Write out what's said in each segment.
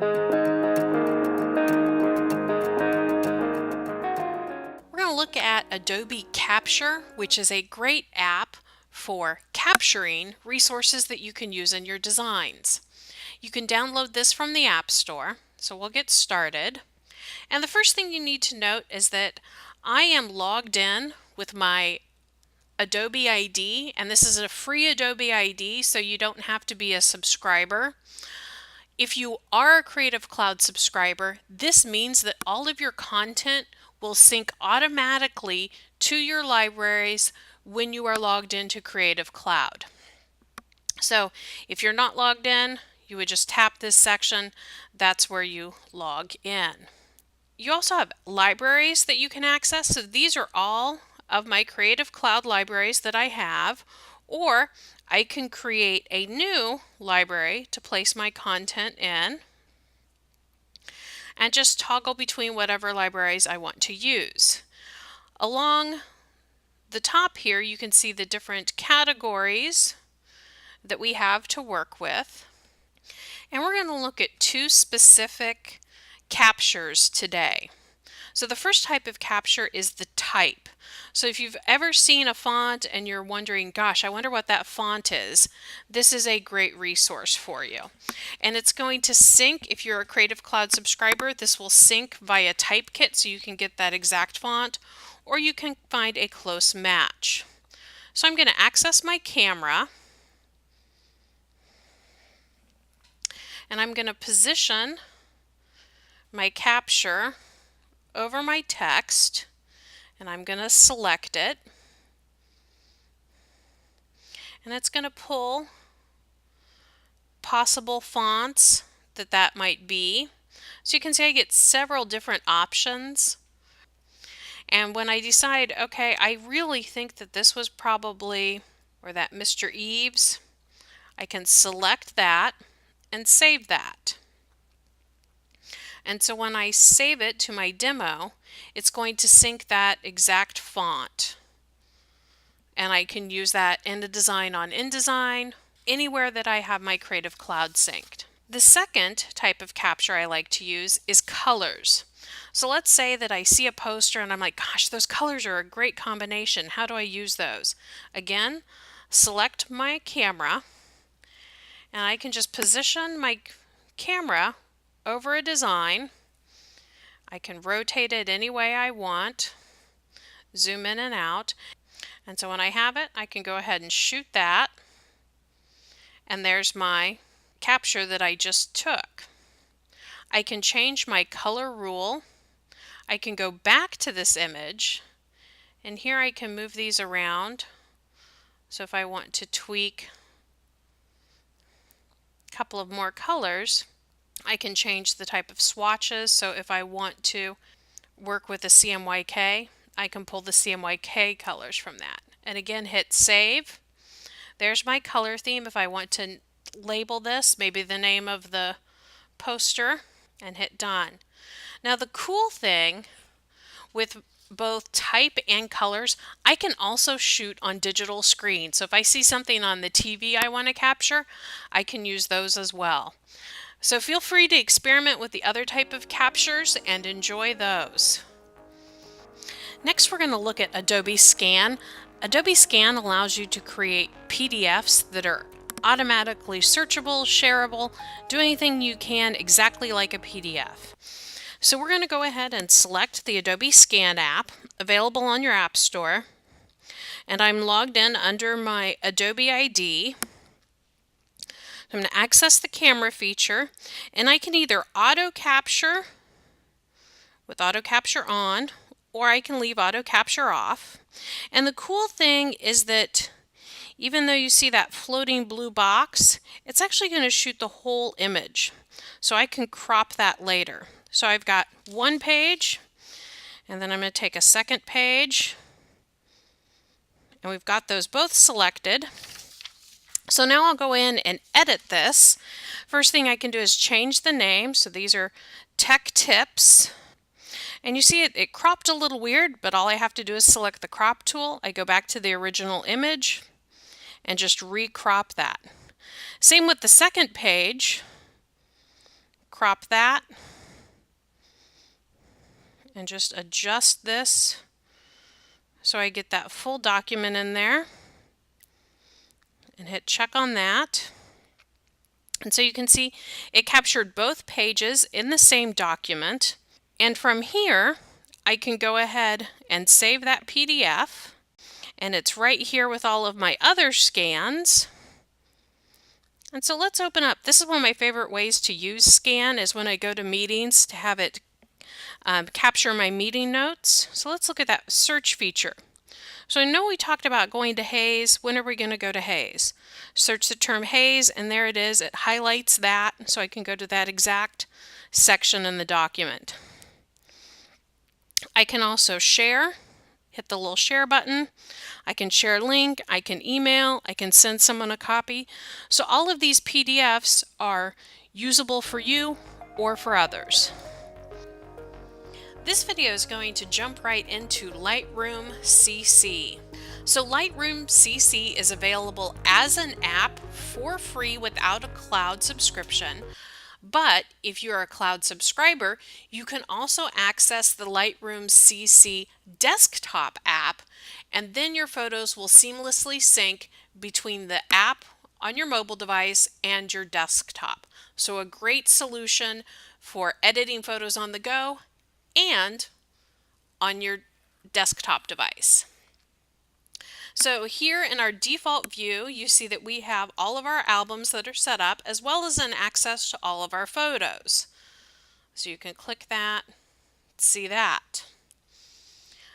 We're going to look at Adobe Capture, which is a great app for capturing resources that you can use in your designs. You can download this from the App Store, so we'll get started. And the first thing you need to note is that I am logged in with my Adobe ID, and this is a free Adobe ID, so you don't have to be a subscriber. If you are a Creative Cloud subscriber, this means that all of your content will sync automatically to your libraries when you are logged into Creative Cloud. So if you're not logged in, you would just tap this section. That's where you log in. You also have libraries that you can access. So these are all of my Creative Cloud libraries that I have, or I can create a new library to place my content in and just toggle between whatever libraries I want to use. Along the top here, you can see the different categories that we have to work with. And we're going to look at two specific captures today. So the first type of capture is the type. So if you've ever seen a font and you're wondering, gosh, I wonder what that font is, this is a great resource for you. And it's going to sync, if you're a Creative Cloud subscriber, this will sync via Typekit so you can get that exact font, or you can find a close match. So I'm going to access my camera, and I'm going to position my capture over my text, and I'm going to select it, and it's going to pull possible fonts that might be. So you can see I get several different options, and when I decide, okay, I really think that this was probably, or that Mr. Eves, I can select that and save that. And so when I save it to my demo, it's going to sync that exact font. And I can use that in the design on InDesign, anywhere that I have my Creative Cloud synced. The second type of capture I like to use is colors. So let's say that I see a poster and I'm like, gosh, those colors are a great combination. How do I use those? Again, select my camera, and I can just position my camera over a design. I can rotate it any way I want, zoom in and out, and so when I have it, I can go ahead and shoot that, and there's my capture that I just took. I can change my color rule. I can go back to this image, and here I can move these around. So if I want to tweak a couple of more colors, I can change the type of swatches. So if I want to work with a CMYK, I can pull the CMYK colors from that. And again, hit save. There's my color theme. If I want to label this, maybe the name of the poster, and hit done. Now the cool thing with both type and colors, I can also shoot on digital screen. So if I see something on the TV I want to capture, I can use those as well. So feel free to experiment with the other type of captures and enjoy those. Next, we're going to look at Adobe Scan. Adobe Scan allows you to create PDFs that are automatically searchable, shareable, do anything you can exactly like a PDF. So we're going to go ahead and select the Adobe Scan app available on your App Store, and I'm logged in under my Adobe ID. I'm going to access the camera feature, and I can either auto capture with auto capture on, or I can leave auto capture off. And the cool thing is that even though you see that floating blue box, it's actually going to shoot the whole image. So I can crop that later. So I've got one page, and then I'm going to take a second page, and we've got those both selected. So now I'll go in and edit this. First thing I can do is change the name. So these are Tech Tips. And you see it cropped a little weird, but all I have to do is select the crop tool. I go back to the original image and just recrop that. Same with the second page. crop that and just adjust this so I get that full document in there, and hit check on that. And so you can see it captured both pages in the same document. And from here, I can go ahead and save that PDF. And it's right here with all of my other scans. And so let's open up. This is one of my favorite ways to use Scan, is when I go to meetings to have it capture my meeting notes. So let's look at that search feature. So I know we talked about going to Hays. When are we going to go to Hays? Search the term Hays, and there it is. It highlights that, so I can go to that exact section in the document. I can also share. Hit the little share button. I can share a link, I can email, I can send someone a copy. So all of these PDFs are usable for you or for others. This video is going to jump right into Lightroom CC. So Lightroom CC is available as an app for free without a cloud subscription. But if you're a cloud subscriber, you can also access the Lightroom CC desktop app, and then your photos will seamlessly sync between the app on your mobile device and your desktop. So a great solution for editing photos on the go and on your desktop device. So here in our default view, you see that we have all of our albums that are set up, as well as an access to all of our photos. So you can click that, see that.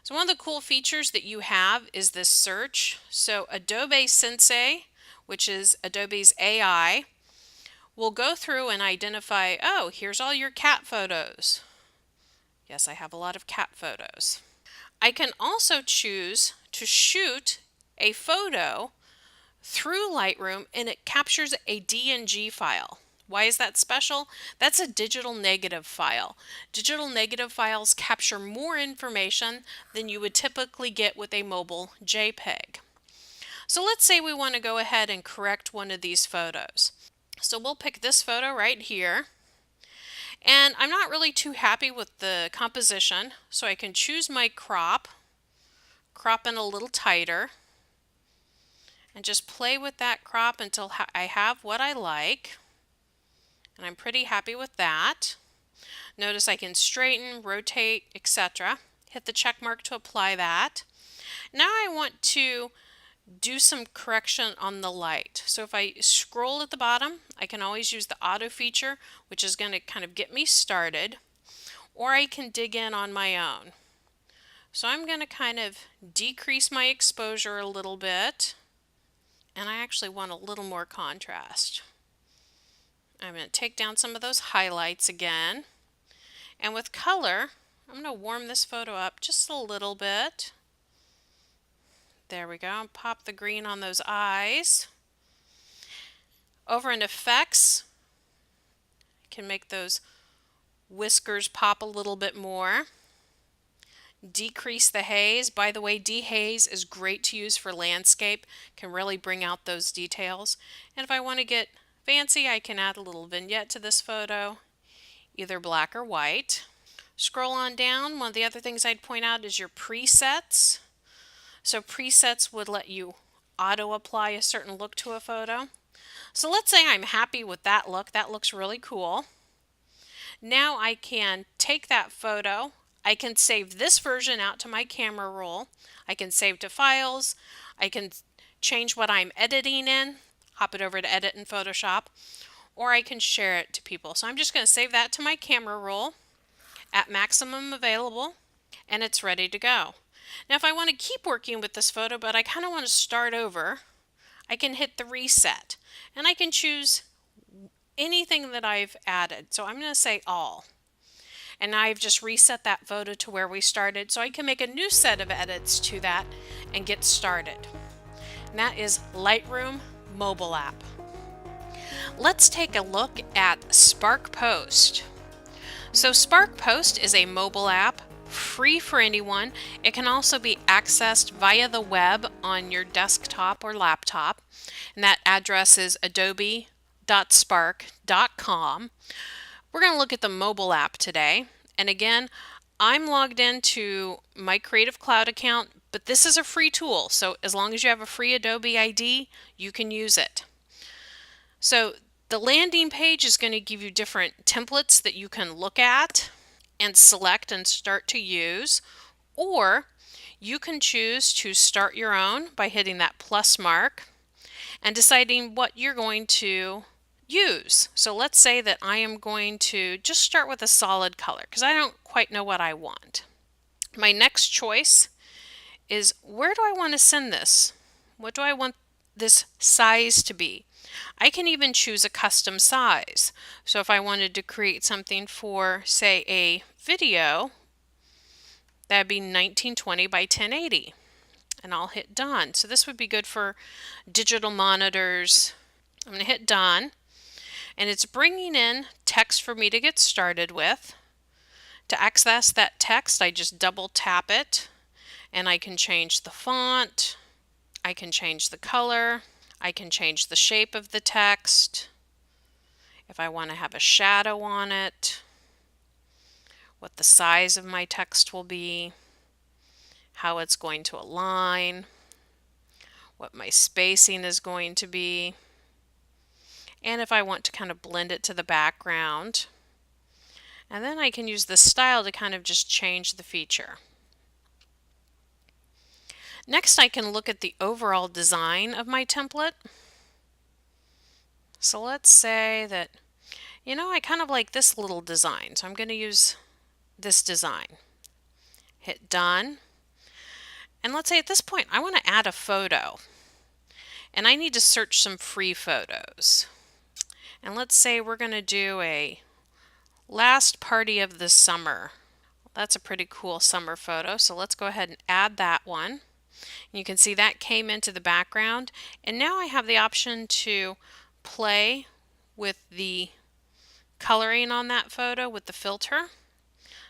So one of the cool features that you have is this search. So Adobe Sensei, which is Adobe's AI, will go through and identify, oh, here's all your cat photos. Yes, I have a lot of cat photos. I can also choose to shoot a photo through Lightroom, and it captures a DNG file. Why is that special? That's a digital negative file. Digital negative files capture more information than you would typically get with a mobile JPEG. So let's say we want to go ahead and correct one of these photos. So we'll pick this photo right here. And I'm not really too happy with the composition, so I can choose my crop in a little tighter, and just play with that crop until I have what I like. And I'm pretty happy with that. Notice I can straighten, rotate, etc. Hit the check mark to apply that. Now I want to do some correction on the light. So if I scroll at the bottom, I can always use the auto feature, which is going to kind of get me started, or I can dig in on my own. So I'm going to kind of decrease my exposure a little bit, and I actually want a little more contrast. I'm going to take down some of those highlights again, and with color, I'm going to warm this photo up just a little bit. There we go. Pop the green on those eyes. Over in effects, I can make those whiskers pop a little bit more. Decrease the haze. By the way, dehaze is great to use for landscape. Can really bring out those details. And if I want to get fancy, I can add a little vignette to this photo, either black or white. Scroll on down. One of the other things I'd point out is your presets. So presets would let you auto apply a certain look to a photo. So let's say I'm happy with that look. That looks really cool. Now I can take that photo. I can save this version out to my camera roll. I can save to files. I can change what I'm editing in, hop it over to edit in Photoshop, or I can share it to people. So I'm just going to save that to my camera roll at maximum available, and it's ready to go. Now if I want to keep working with this photo, but I kind of want to start over, I can hit the reset, and I can choose anything that I've added. So I'm going to say all. And now I've just reset that photo to where we started, so I can make a new set of edits to that and get started. And that is Lightroom mobile app. Let's take a look at SparkPost. So SparkPost is a mobile app, free for anyone. It can also be accessed via the web on your desktop or laptop, and that address is adobe.spark.com. We're going to look at the mobile app today. And again, I'm logged into my Creative Cloud account, but this is a free tool. So as long as you have a free Adobe ID, you can use it. So the landing page is going to give you different templates that you can look at and select and start to use, or you can choose to start your own by hitting that plus mark and deciding what you're going to use. So let's say that I am going to just start with a solid color because I don't quite know what I want. My next choice is, where do I want to send this? What do I want this size to be? I can even choose a custom size. So if I wanted to create something for, say, a video, that'd be 1920 by 1080. And I'll hit done. So this would be good for digital monitors. I'm going to hit done. And it's bringing in text for me to get started with. To access that text, I just double tap it, and I can change the font, I can change the color, I can change the shape of the text, if I want to have a shadow on it, what the size of my text will be, how it's going to align, what my spacing is going to be, and if I want to kind of blend it to the background. And then I can use the style to kind of just change the feature. Next, I can look at the overall design of my template. So let's say that, I kind of like this little design, so I'm going to use this design. Hit done. And let's say at this point I want to add a photo. And I need to search some free photos. And let's say we're going to do a last party of the summer. That's a pretty cool summer photo, so let's go ahead and add that one. You can see that came into the background, and now I have the option to play with the coloring on that photo with the filter.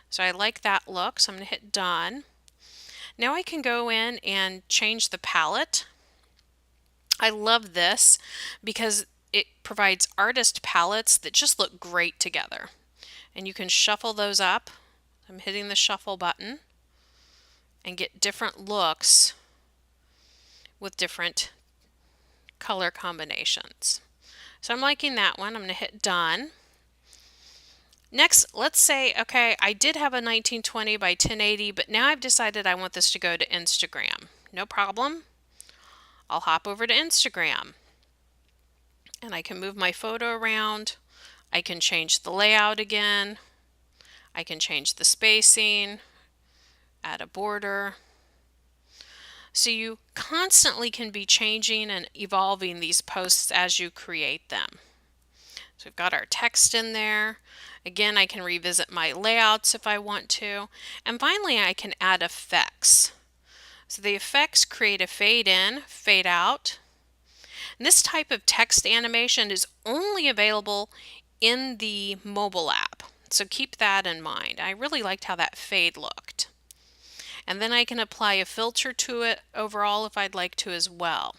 So I like that look, so I'm going to hit done. Now I can go in and change the palette. I love this because it provides artist palettes that just look great together. And you can shuffle those up. I'm hitting the shuffle button and get different looks with different color combinations. So I'm liking that one. I'm going to hit done. Next, let's say, okay, I did have a 1920 by 1080, but now I've decided I want this to go to Instagram. No problem. I'll hop over to Instagram. And I can move my photo around. I can change the layout again. I can change the spacing, add a border. So you constantly can be changing and evolving these posts as you create them. So we've got our text in there. Again, I can revisit my layouts if I want to. And finally, I can add effects. So the effects create a fade in, fade out. And this type of text animation is only available in the mobile app. So keep that in mind. I really liked how that fade looked. And then I can apply a filter to it overall if I'd like to as well.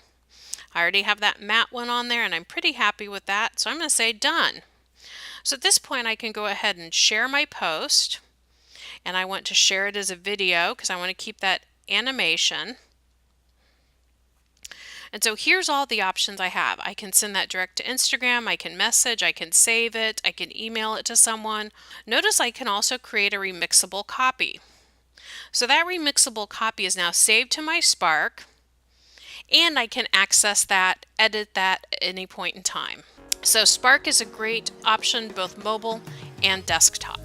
I already have that matte one on there and I'm pretty happy with that, so I'm going to say done. So at this point I can go ahead and share my post, and I want to share it as a video because I want to keep that animation. And so here's all the options I have. I can send that direct to Instagram, I can message, I can save it, I can email it to someone. Notice I can also create a remixable copy. So that remixable copy is now saved to my Spark, and I can access that, edit that at any point in time. So Spark is a great option, both mobile and desktop.